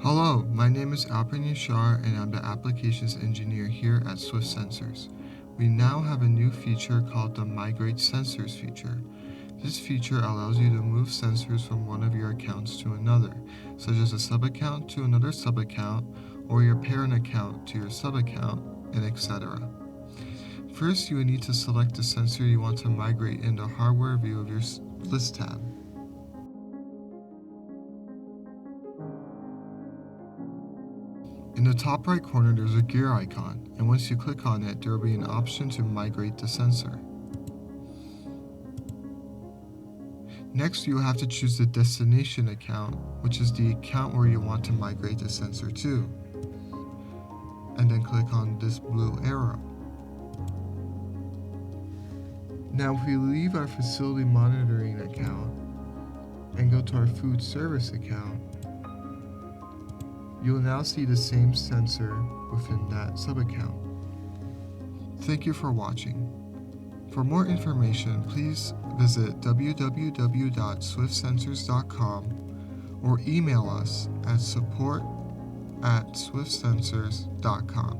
Hello, my name is Alpin Yashar and I'm the Applications Engineer here at Swift Sensors. We now have a new feature called the Migrate Sensors feature. This feature allows you to move sensors from one of your accounts to another, such as a sub-account to another sub-account, or your parent account to your sub-account, and etc. First, you will need to select the sensor you want to migrate in the hardware view of your List tab. In the top right corner, there's a gear icon, and once you click on it, there will be an option to migrate the sensor. Next, you will have to choose the destination account, which is the account where you want to migrate the sensor to, and then click on this blue arrow. Now, if we leave our facility monitoring account and go to our food service account, you'll now see the same sensor within that sub-account. Thank you for watching. For more information, please visit www.swiftsensors.com or email us at support@swiftsensors.com.